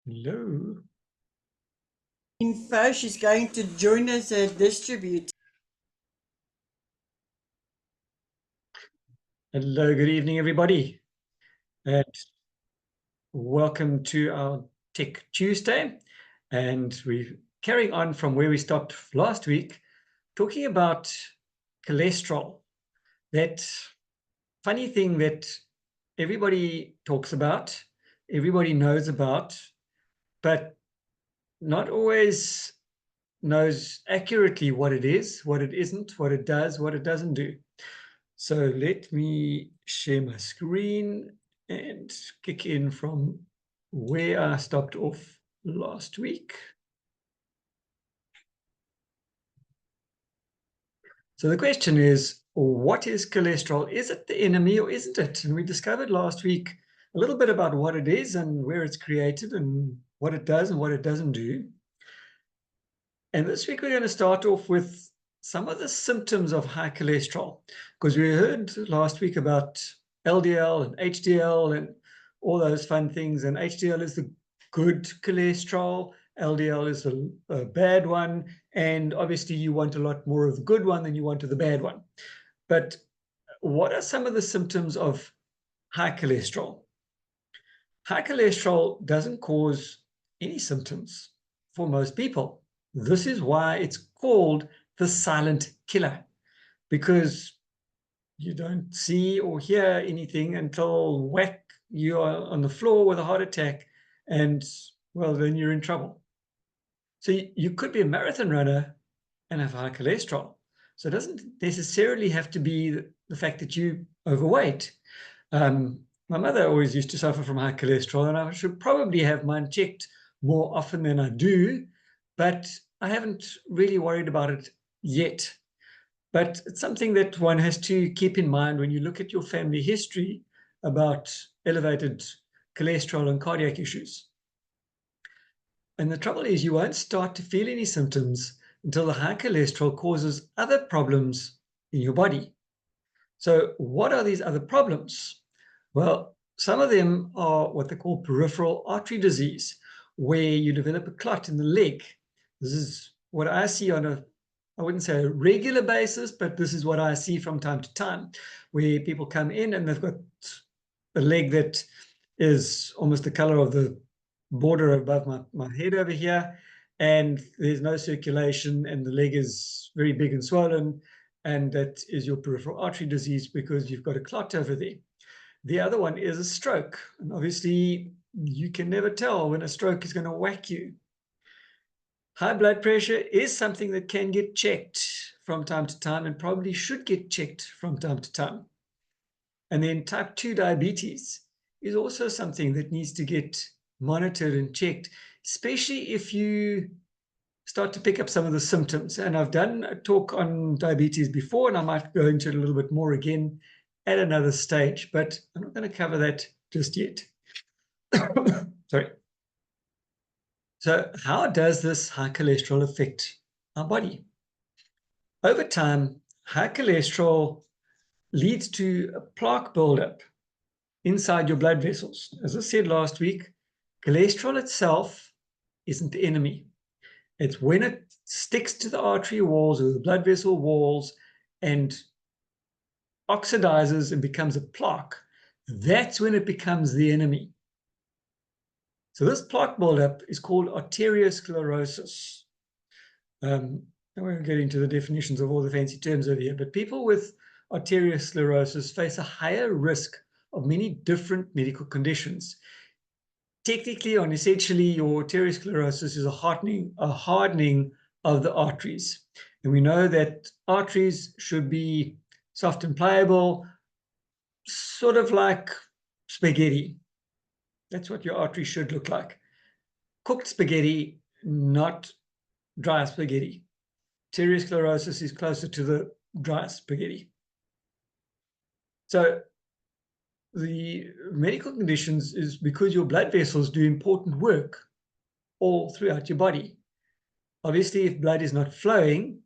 Hello. Info, she's going to join as a distributor. Hello, good evening, everybody. And welcome to our Tech Tuesday. And we're carrying on from where we stopped last week, talking about cholesterol, that funny thing that everybody talks about, everybody knows about, but not always knows accurately what it is, what it isn't, what it does, what it doesn't do. So let me share my screen and kick in from where I stopped off last week. So the question is, what is cholesterol? Is it the enemy or isn't it? And we discovered last week a little bit about what it is and where it's created and what it does and what it doesn't do. And this week we're going to start off with some of the symptoms of high cholesterol, because we heard last week about LDL and HDL and all those fun things. And HDL is the good cholesterol, LDL is a bad one. And obviously you want a lot more of the good one than you want of the bad one. But what are some of the symptoms of high cholesterol? High cholesterol doesn't cause any symptoms for most people. This is why it's called the silent killer, because you don't see or hear anything until whack, you are on the floor with a heart attack, and well, then you're in trouble. So you could be a marathon runner and have high cholesterol. So it doesn't necessarily have to be the fact that you overweight. My mother always used to suffer from high cholesterol, and I should probably have mine checked more often than I do, but I haven't really worried about it yet. But it's something that one has to keep in mind when you look at your family history about elevated cholesterol and cardiac issues. And the trouble is, you won't start to feel any symptoms until the high cholesterol causes other problems in your body. So, what are these other problems? Well, some of them are what they call peripheral artery disease, where you develop a clot in the leg. This is what I see on I wouldn't say a regular basis, but this is what I see from time to time, where people come in and they've got a leg that is almost the color of the border above my head over here, and there's no circulation, and the leg is very big and swollen, and that is your peripheral artery disease because you've got a clot over there. The other one is a stroke, and obviously you can never tell when a stroke is going to whack you. High blood pressure is something that can get checked from time to time and probably should get checked from time to time. And then type 2 diabetes is also something that needs to get monitored and checked, especially if you start to pick up some of the symptoms. And I've done a talk on diabetes before, and I might go into it a little bit more again at another stage, but I'm not going to cover that just yet. Sorry. So, how does this high cholesterol affect our body? Over time, high cholesterol leads to a plaque buildup inside your blood vessels. As I said last week, cholesterol itself isn't the enemy. It's when it sticks to the artery walls or the blood vessel walls and oxidizes and becomes a plaque. That's when it becomes the enemy. So this plaque buildup is called arteriosclerosis. I won't get into the definitions of all the fancy terms over here, but people with arteriosclerosis face a higher risk of many different medical conditions. Technically and essentially, your arteriosclerosis is a hardening of the arteries. And we know that arteries should be soft and pliable, sort of like spaghetti. That's what your artery should look like. Cooked spaghetti, not dry spaghetti. Arteriosclerosis is closer to the dry spaghetti. So the medical conditions is because your blood vessels do important work all throughout your body. Obviously, if blood is not flowing,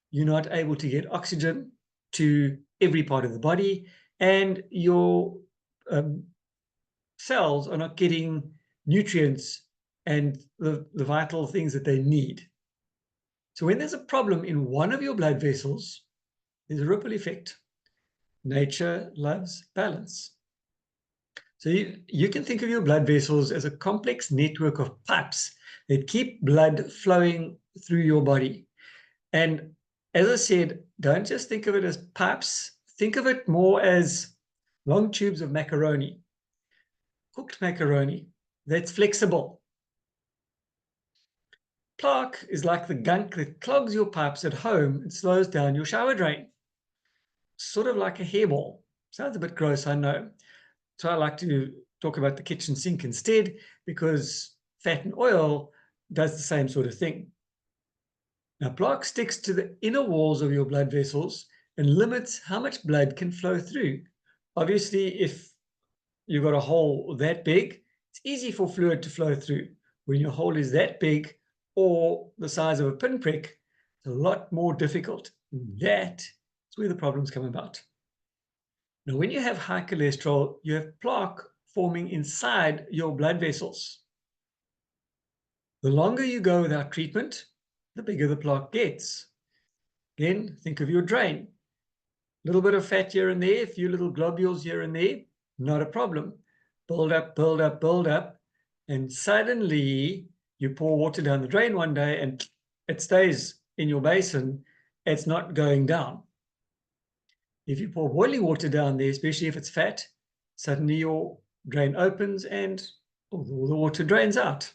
you're not able to get oxygen to every part of the body, and your cells are not getting nutrients and the vital things that they need. So when there's a problem in one of your blood vessels, there's a ripple effect. Nature loves balance. So you can think of your blood vessels as a complex network of pipes that keep blood flowing through your body. And as I said, don't just think of it as pipes. Think of it more as long tubes of macaroni, cooked macaroni that's flexible. Plaque is like the gunk that clogs your pipes at home and slows down your shower drain. Sort of like a hairball. Sounds a bit gross, I know. So I like to talk about the kitchen sink instead, because fat and oil does the same sort of thing. Now, plaque sticks to the inner walls of your blood vessels and limits how much blood can flow through. Obviously, if you've got a hole that big, it's easy for fluid to flow through. When your hole is that big or the size of a pinprick, it's a lot more difficult. That's where the problems come about. Now, when you have high cholesterol, you have plaque forming inside your blood vessels. The longer you go without treatment, the bigger the plaque gets. Again, think of your drain. A little bit of fat here and there, a few little globules here and there, not a problem. Build up, build up, build up, and suddenly you pour water down the drain one day and it stays in your basin. It's not going down. If you pour boiling water down there, especially if it's fat, suddenly your drain opens and all the water drains out.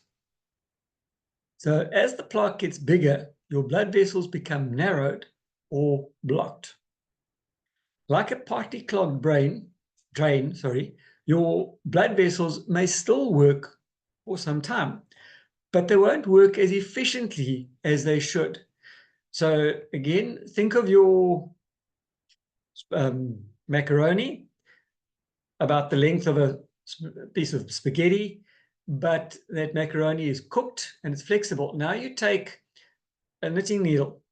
So as the plaque gets bigger, your blood vessels become narrowed or blocked. Like a partly clogged drain, your blood vessels may still work for some time, but they won't work as efficiently as they should. So again, think of your macaroni, about the length of a piece of spaghetti, but that macaroni is cooked and it's flexible. Now you take a knitting needle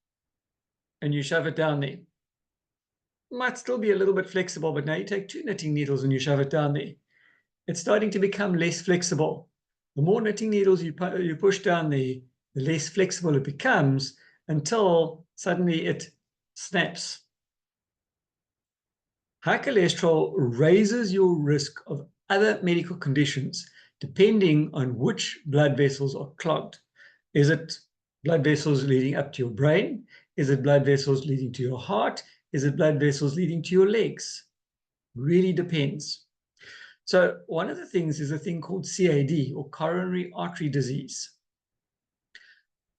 and you shove it down there. It might still be a little bit flexible, but now you take 2 knitting needles and you shove it down there. It's starting to become less flexible. The more knitting needles you push down there, the less flexible it becomes, until suddenly it snaps. High cholesterol raises your risk of other medical conditions depending on which blood vessels are clogged. Is it blood vessels leading up to your brain? Is it blood vessels leading to your heart? Is it blood vessels leading to your legs? Really depends. So one of the things is a thing called CAD, or coronary artery disease.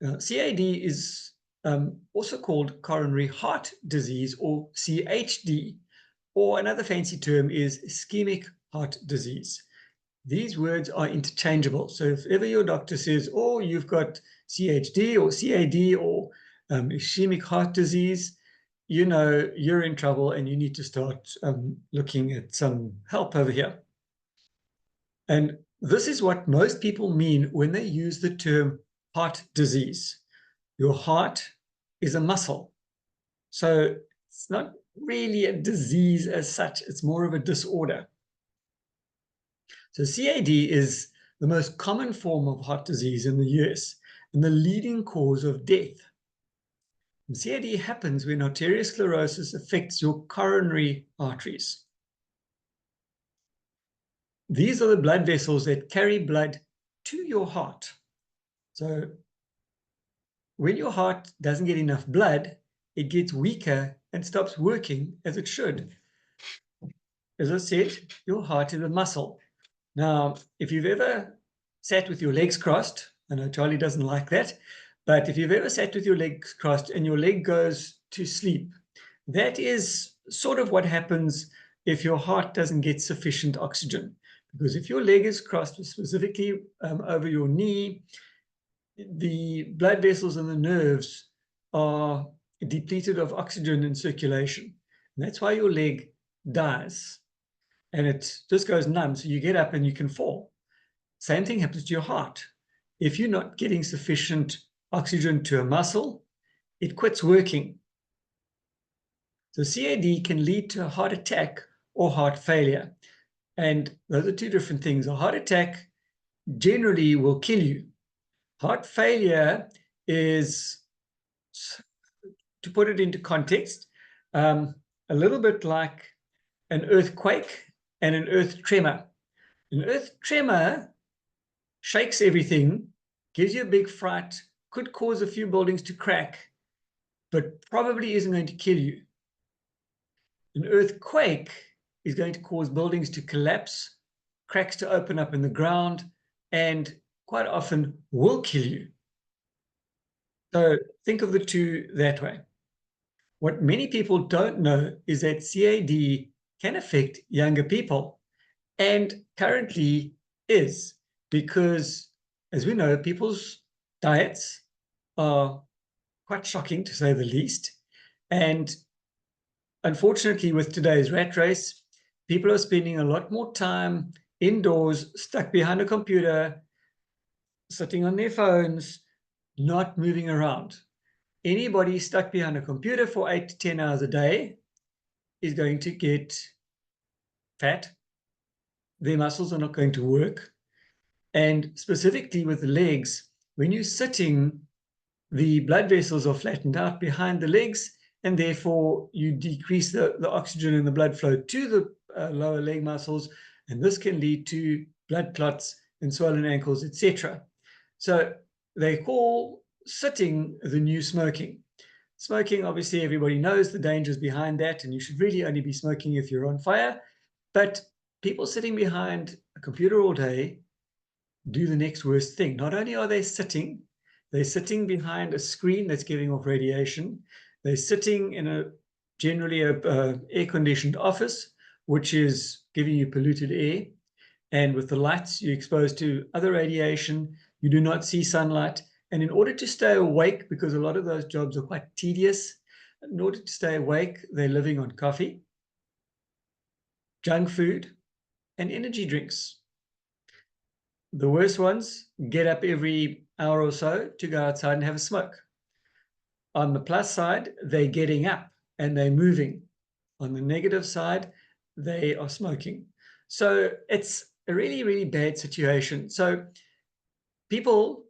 CAD is also called coronary heart disease, or CHD. Or another fancy term is ischemic heart disease. These words are interchangeable. So if ever your doctor says, oh, you've got CHD or CAD or ischemic heart disease, you know you're in trouble and you need to start looking at some help over here. And this is what most people mean when they use the term heart disease. Your heart is a muscle. So it's not really a disease as such, it's more of a disorder. So CAD is the most common form of heart disease in the US and the leading cause of death. And CAD happens when arteriosclerosis affects your coronary arteries. These are the blood vessels that carry blood to your heart. So when your heart doesn't get enough blood, it gets weaker and stops working as it should. As I said, your heart is a muscle. Now, if you've ever sat with your legs crossed, I know Charlie doesn't like that, but if you've ever sat with your legs crossed and your leg goes to sleep, that is sort of what happens if your heart doesn't get sufficient oxygen. Because if your leg is crossed, specifically over your knee, the blood vessels and the nerves are depleted of oxygen in circulation. And that's why your leg dies. And it just goes numb. So you get up and you can fall. Same thing happens to your heart. If you're not getting sufficient oxygen to a muscle, it quits working. So CAD can lead to a heart attack or heart failure. And those are two different things. A heart attack generally will kill you. Heart failure is, to put it into context, a little bit like an earthquake and an earth tremor. An earth tremor shakes everything, gives you a big fright, could cause a few buildings to crack, but probably isn't going to kill you. An earthquake is going to cause buildings to collapse, cracks to open up in the ground, and quite often will kill you. So think of the two that way. What many people don't know is that CAD can affect younger people, and currently is, because, as we know, people's diets are quite shocking, to say the least. And unfortunately, with today's rat race, people are spending a lot more time indoors, stuck behind a computer, sitting on their phones, not moving around. Anybody stuck behind a computer for 8 to 10 hours a day is going to get fat. Their muscles are not going to work. And specifically with the legs, when you're sitting, the blood vessels are flattened out behind the legs, and therefore you decrease the oxygen in the blood flow to the lower leg muscles, and this can lead to blood clots and swollen ankles, etc. So they call sitting the new smoking. Smoking, obviously, everybody knows the dangers behind that, and you should really only be smoking if you're on fire. But people sitting behind a computer all day do the next worst thing. Not only are they sitting, they're sitting behind a screen that's giving off radiation. They're sitting in generally a air-conditioned office, which is giving you polluted air. And with the lights, you're exposed to other radiation. You do not see sunlight. And in order to stay awake, because a lot of those jobs are quite tedious, in order to stay awake, they're living on coffee, junk food, and energy drinks. The worst ones get up every hour or so to go outside and have a smoke. On the plus side, they're getting up and they're moving. On the negative side, they are smoking. So it's a really, really bad situation. So people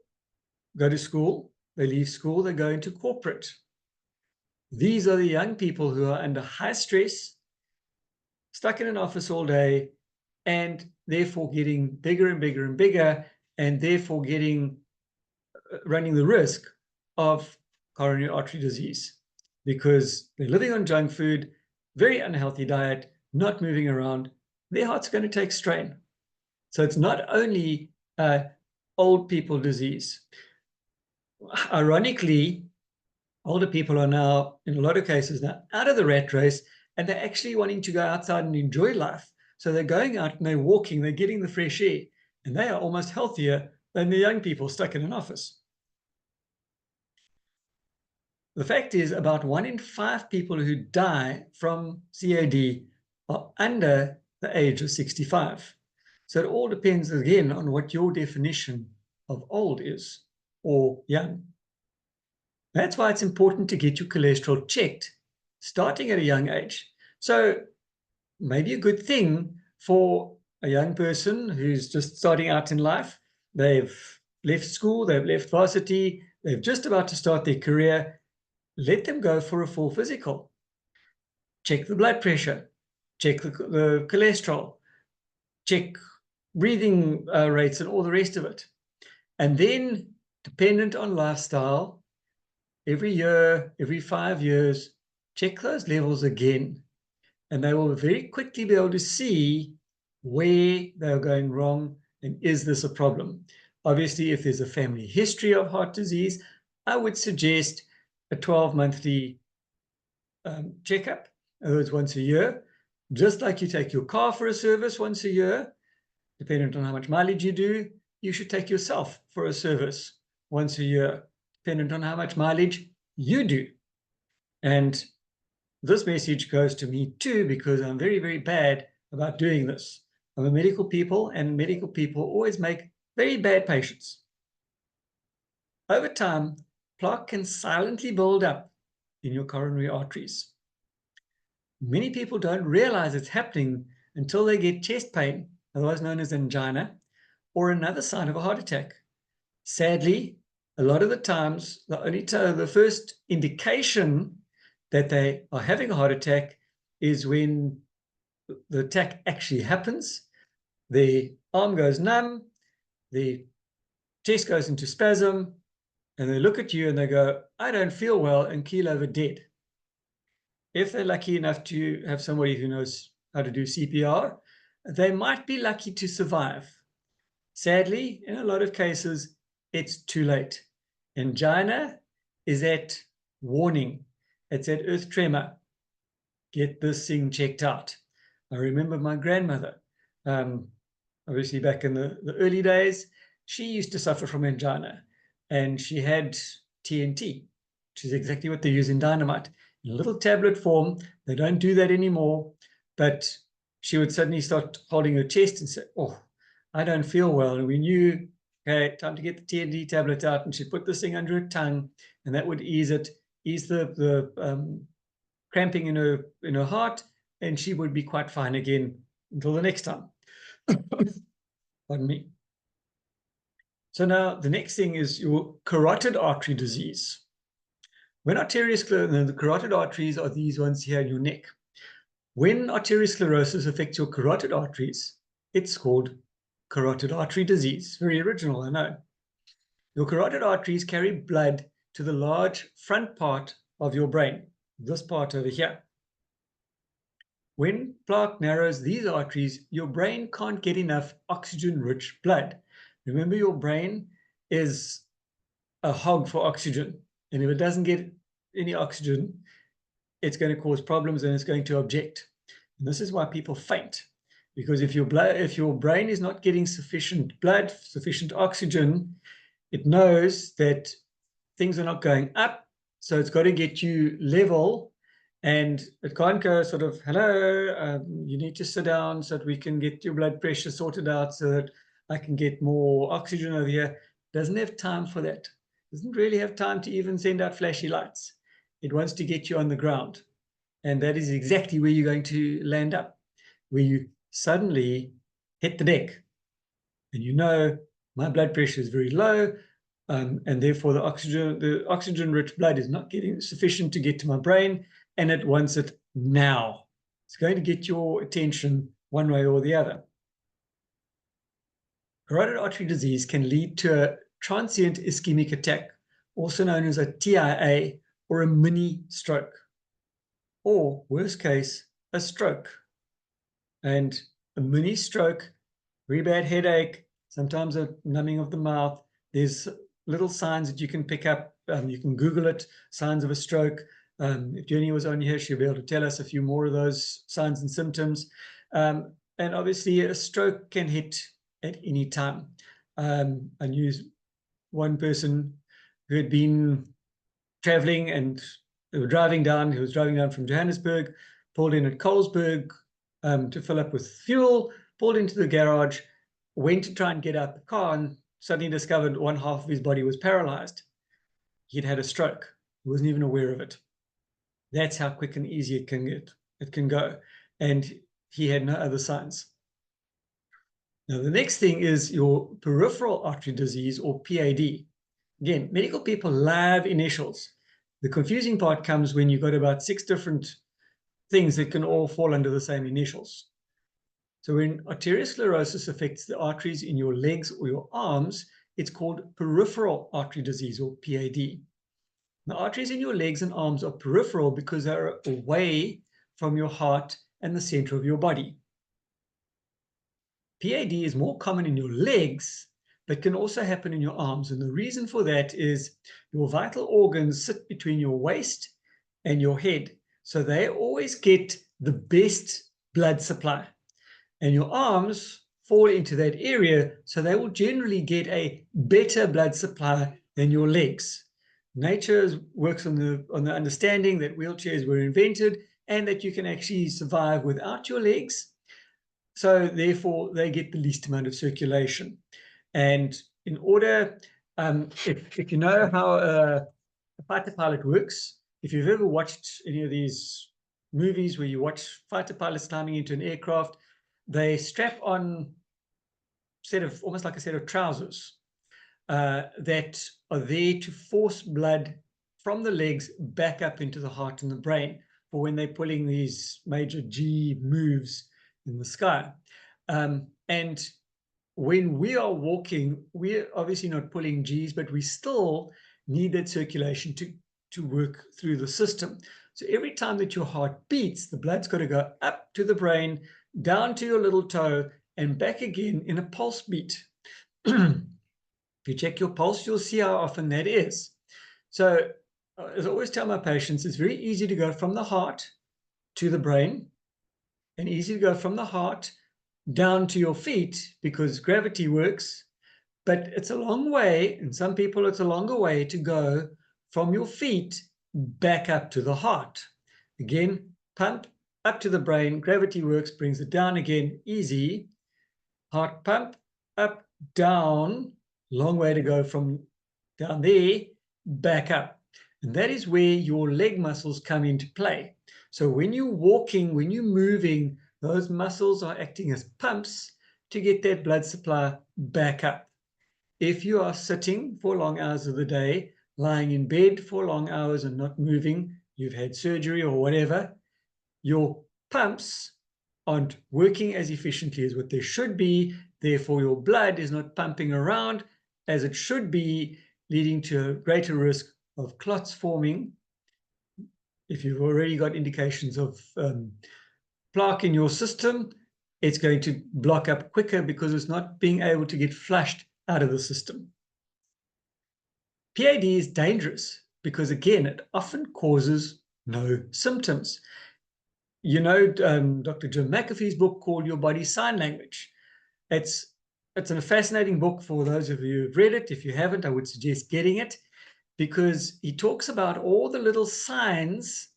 go to school, they leave school, they go into corporate. These are the young people who are under high stress, stuck in an office all day, and therefore getting bigger and bigger and bigger, and therefore running the risk of coronary artery disease, because they're living on junk food, very unhealthy diet, not moving around. Their heart's going to take strain. So it's not only old people disease. Ironically, older people are now, in a lot of cases now, out of the rat race, and they're actually wanting to go outside and enjoy life. So they're going out and they're walking, they're getting the fresh air, and they are almost healthier than the young people stuck in an office. The fact is, about 1 in 5 people who die from CAD are under the age of 65. So it all depends, again, on what your definition of old is, or young. That's why it's important to get your cholesterol checked, starting at a young age. So maybe a good thing for a young person who's just starting out in life, they've left school, they've left varsity, they're just about to start their career, let them go for a full physical. Check the blood pressure, check the cholesterol, check breathing rates and all the rest of it. And then, dependent on lifestyle, every year, every 5 years, check those levels again. And they will very quickly be able to see where they're going wrong and is this a problem. Obviously, if there's a family history of heart disease, I would suggest a 12-monthly checkup, in other words, once a year. Just like you take your car for a service once a year, depending on how much mileage you do, you should take yourself for a service once a year, depending on how much mileage you do. And this message goes to me too, because I'm very, very bad about doing this. I'm a medical people, and medical people always make very bad patients. Over time, plaque can silently build up in your coronary arteries. Many people don't realize it's happening until they get chest pain, otherwise known as angina, or another sign of a heart attack. Sadly, a lot of the times, the first indication that they are having a heart attack is when the attack actually happens. The arm goes numb, the chest goes into spasm, and they look at you and they go, I don't feel well, and keel over dead. If they're lucky enough to have somebody who knows how to do CPR, they might be lucky to survive. Sadly, in a lot of cases, it's too late. Angina is that warning. It's that earth tremor. Get this thing checked out. I remember my grandmother, obviously back in the early days, she used to suffer from angina, and she had TNT, which is exactly what they use in dynamite. In a little tablet form. They don't do that anymore, but she would suddenly start holding her chest and say, oh, I don't feel well. And we knew, okay, time to get the TNT tablet out, and she'd put this thing under her tongue, and that would ease the cramping in her heart, and she would be quite fine again until the next time. Pardon me. So now the next thing is your carotid artery disease. When the carotid arteries are these ones here in your neck. When arteriosclerosis affects your carotid arteries, it's called carotid artery disease. Very original, I know. Your carotid arteries carry blood to the large front part of your brain, this part over here. When plaque narrows these arteries, your brain can't get enough oxygen-rich blood. Remember, your brain is a hog for oxygen, and if it doesn't get any oxygen, it's going to cause problems and it's going to object. And this is why people faint, because if your brain is not getting sufficient blood, sufficient oxygen, it knows that things are not going up, so it's got to get you level, and it can't go sort of, hello, you need to sit down so that we can get your blood pressure sorted out so that I can get more oxygen over here. Doesn't have time for that. Doesn't really have time to even send out flashy lights. It wants to get you on the ground. And that is exactly where you're going to land up, where you suddenly hit the deck. And you know, my blood pressure is very low, and therefore the oxygen-rich blood is not getting sufficient to get to my brain, and it wants it now. It's going to get your attention one way or the other. Carotid artery disease can lead to a transient ischemic attack, also known as a TIA, or a mini stroke, or worst case, a stroke. And a mini stroke, very bad headache, sometimes a numbing of the mouth. There's little signs that you can pick up. You can Google it, signs of a stroke. If Jenny was on here, she'll be able to tell us a few more of those signs and symptoms. And obviously, a stroke can hit at any time. I knew one person who had been traveling, and they were driving down. He was driving down from Johannesburg, pulled in at Colesberg to fill up with fuel, pulled into the garage, went to try and get out the car, and suddenly discovered one half of his body was paralyzed. He'd had a stroke. He wasn't even aware of it. That's how quick and easy it can get. It can go. And he had no other signs. Now, the next thing is your peripheral artery disease, or PAD. Again, medical people love initials. The confusing part comes when you've got about 6 different things that can all fall under the same initials. So when arteriosclerosis affects the arteries in your legs or your arms, it's called peripheral artery disease, or PAD. The arteries in your legs and arms are peripheral because they're away from your heart and the center of your body. PAD is more common in your legs, but can also happen in your arms. And the reason for that is your vital organs sit between your waist and your head. So they always get the best blood supply. And your arms fall into that area, so they will generally get a better blood supply than your legs. Nature works on the understanding that wheelchairs were invented and that you can actually survive without your legs. So therefore, they get the least amount of circulation. And in order, if you know how a fighter pilot works, if you've ever watched any of these movies where you watch fighter pilots climbing into an aircraft, they strap on set of, almost like a set of trousers that are there to force blood from the legs back up into the heart and the brain for when they're pulling these major G moves in the sky. And when we are walking, we're obviously not pulling Gs, but we still need that circulation to work through the system. So every time that your heart beats, the blood's got to go up to the brain, down to your little toe, and back again in a pulse beat. If you check your pulse, you'll see how often that is. So as I always tell my patients, it's very easy to go from the heart to the brain, and easy to go from the heart down to your feet because gravity works, but it's a long way, and some people it's a longer way to go from your feet back up to the heart. Again, pump up to the brain, gravity works, brings it down again, easy. Heart pump, up, down, long way to go from down there, back up. And that is where your leg muscles come into play. So when you're walking, when you're moving, those muscles are acting as pumps to get that blood supply back up. If you are sitting for long hours of the day, lying in bed for long hours and not moving, you've had surgery or whatever, your pumps aren't working as efficiently as what they should be. Therefore, your blood is not pumping around as it should be, leading to a greater risk of clots forming. If you've already got indications of plaque in your system, it's going to block up quicker because it's not being able to get flushed out of the system. PAD is dangerous because, again, it often causes no symptoms. You know, Dr. Jim McAfee's book called Your Body Sign Language. It's a fascinating book for those of you who've read it. If you haven't, I would suggest getting it because he talks about all the little signs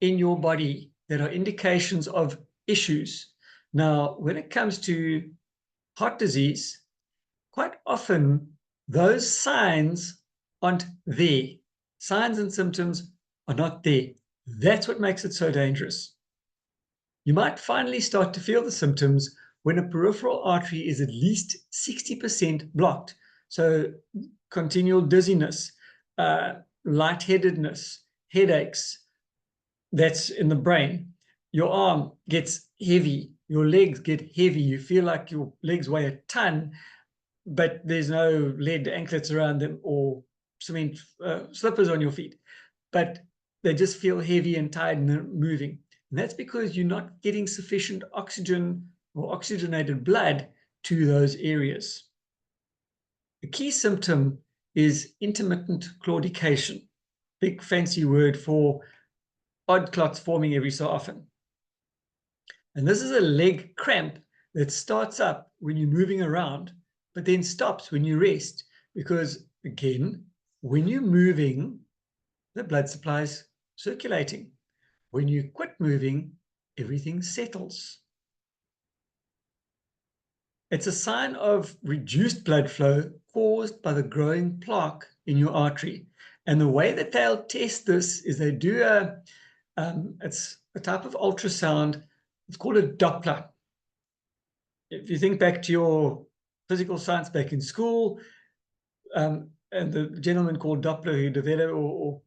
in your body that are indications of issues. Now, when it comes to heart disease, quite often those signs aren't there. Signs and symptoms are not there. That's what makes it so dangerous. You might finally start to feel the symptoms when a peripheral artery is at least 60% blocked. So continual dizziness, lightheadedness, headaches, that's in the brain. Your arm gets heavy, your legs get heavy, you feel like your legs weigh a ton, but there's no lead anklets around them or cement slippers on your feet, but they just feel heavy and tired and they're moving. And that's because you're not getting sufficient oxygen or oxygenated blood to those areas. The key symptom is intermittent claudication, big fancy word for odd clots forming every so often. And this is a leg cramp that starts up when you're moving around, but then stops when you rest. Because again, when you're moving, the blood supply is circulating. When you quit moving, everything settles. It's a sign of reduced blood flow caused by the growing plaque in your artery. And the way that they'll test this is they do it's a type of ultrasound. It's called a Doppler. If you think back to your physical science back in school, and the gentleman called Doppler who developed or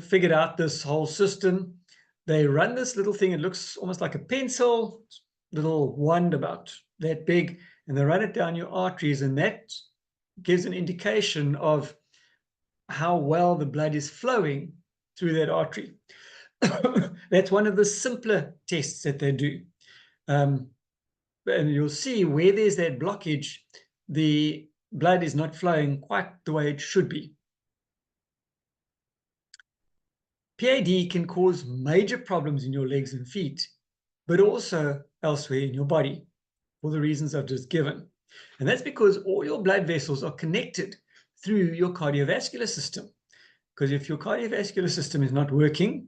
figured out this whole system, they run this little thing. It looks almost like a pencil, little wand about that big, and they run it down your arteries, and that gives an indication of how well the blood is flowing through that artery. That's one of the simpler tests that they do. And you'll see where there's that blockage, the blood is not flowing quite the way it should be. PAD can cause major problems in your legs and feet, but also elsewhere in your body for the reasons I've just given. And that's because all your blood vessels are connected through your cardiovascular system. Because if your cardiovascular system is not working,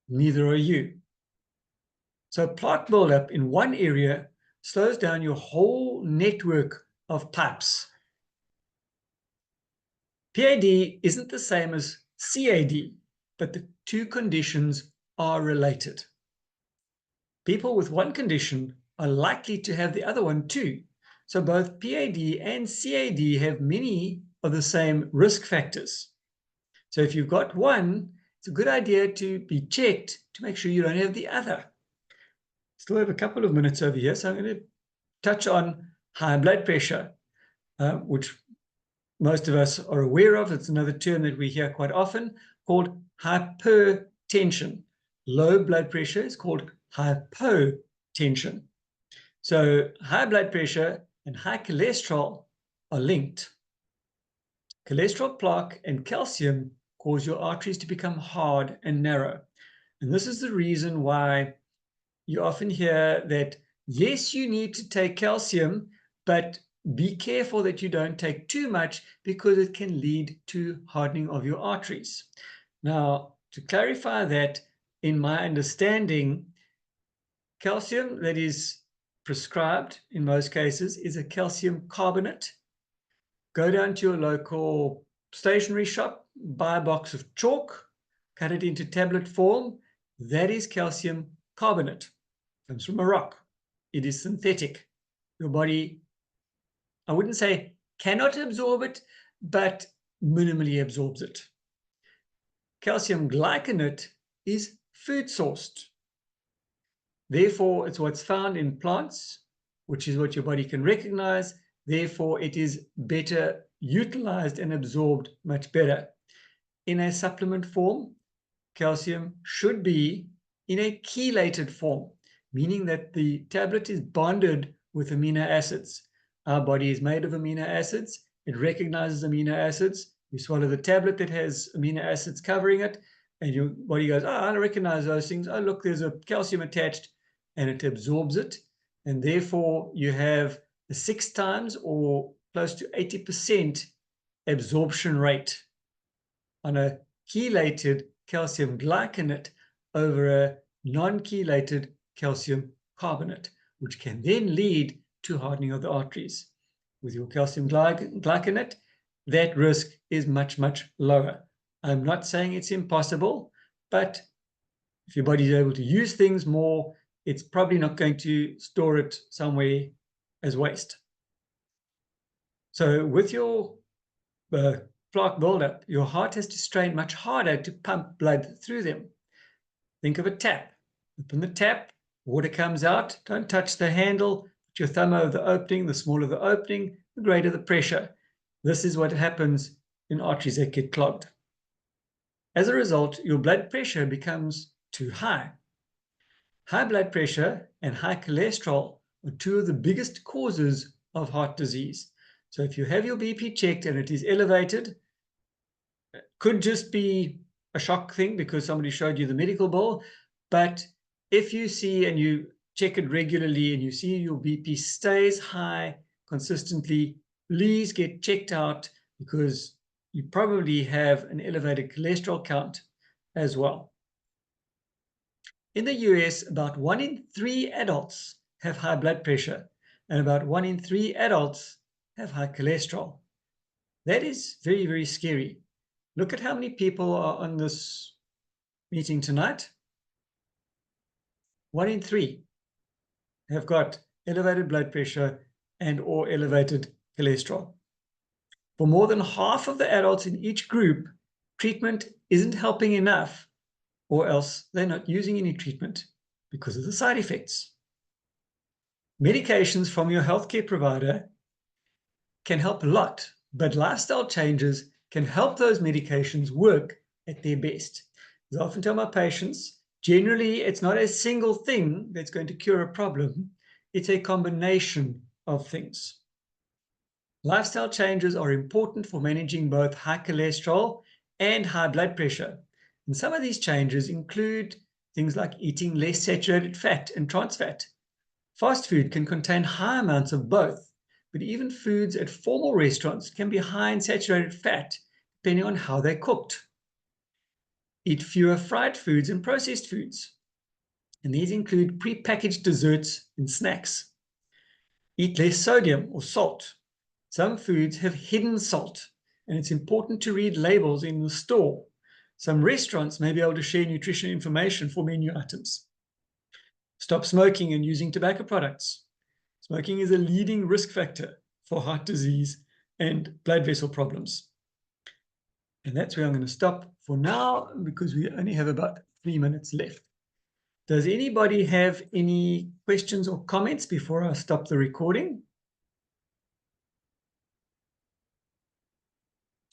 neither are you. So plaque buildup in one area slows down your whole network of pipes. PAD isn't the same as CAD, but the two conditions are related. People with one condition are likely to have the other one too, So both PAD and CAD have many of the same risk factors. So if you've got one, it's a good idea to be checked to make sure you don't have the other. Still have a couple of minutes over here, so I'm going to touch on high blood pressure, which most of us are aware of. It's another term that we hear quite often, called hypertension. Low blood pressure is called hypotension. So high blood pressure and high cholesterol are linked. Cholesterol plaque and calcium cause your arteries to become hard and narrow. And this is the reason why you often hear that, yes, you need to take calcium, but be careful that you don't take too much because it can lead to hardening of your arteries. Now, to clarify that, in my understanding, calcium that is prescribed in most cases is a calcium carbonate. Go down to your local stationery shop, buy a box of chalk, cut it into tablet form. That is calcium carbonate. It comes from a rock. It is synthetic. Your body, I wouldn't say cannot absorb it, but minimally absorbs it. Calcium glycinate is food sourced. Therefore, it's what's found in plants, which is what your body can recognize. Therefore, it is better utilized and absorbed much better. In a supplement form, calcium should be in a chelated form, meaning that the tablet is bonded with amino acids. Our body is made of amino acids. It recognizes amino acids. You swallow the tablet that has amino acids covering it, and your body goes, oh, I recognize those things. Oh, look, there's a calcium attached, and it absorbs it. And therefore, you have a 6 times or close to 80% absorption rate on a chelated calcium glycinate over a non-chelated calcium carbonate, which can then lead to hardening of the arteries. With your calcium glycinate, that risk is much, much lower. I'm not saying it's impossible, but if your body is able to use things more, it's probably not going to store it somewhere as waste. So with your plaque buildup, your heart has to strain much harder to pump blood through them. Think of a tap. Open the tap, water comes out. Don't touch the handle. Put your thumb over the opening. The smaller the opening, the greater the pressure. This is what happens in arteries that get clogged. As a result, your blood pressure becomes too high. High blood pressure and high cholesterol are two of the biggest causes of heart disease. So if you have your BP checked and it is elevated, it could just be a shock thing because somebody showed you the medical bill. But if you see and you check it regularly and you see your BP stays high consistently, please get checked out because you probably have an elevated cholesterol count as well. In the US, about 1 in 3 adults have high blood pressure, and about 1 in 3 adults have high cholesterol. That is very, very scary. Look at how many people are on this meeting tonight. 1 in 3 have got elevated blood pressure and or elevated cholesterol. For more than half of the adults in each group, treatment isn't helping enough, or else they're not using any treatment because of the side effects. Medications from your healthcare provider can help a lot, but lifestyle changes can help those medications work at their best. As I often tell my patients, generally it's not a single thing that's going to cure a problem, it's a combination of things. Lifestyle changes are important for managing both high cholesterol and high blood pressure. And some of these changes include things like eating less saturated fat and trans fat. Fast food can contain high amounts of both, but even foods at formal restaurants can be high in saturated fat, depending on how they're cooked. Eat fewer fried foods and processed foods. And these include prepackaged desserts and snacks. Eat less sodium or salt. Some foods have hidden salt, and it's important to read labels in the store. Some restaurants may be able to share nutrition information for menu items. Stop smoking and using tobacco products. Smoking is a leading risk factor for heart disease and blood vessel problems. And that's where I'm going to stop for now because we only have about 3 minutes left. Does anybody have any questions or comments before I stop the recording?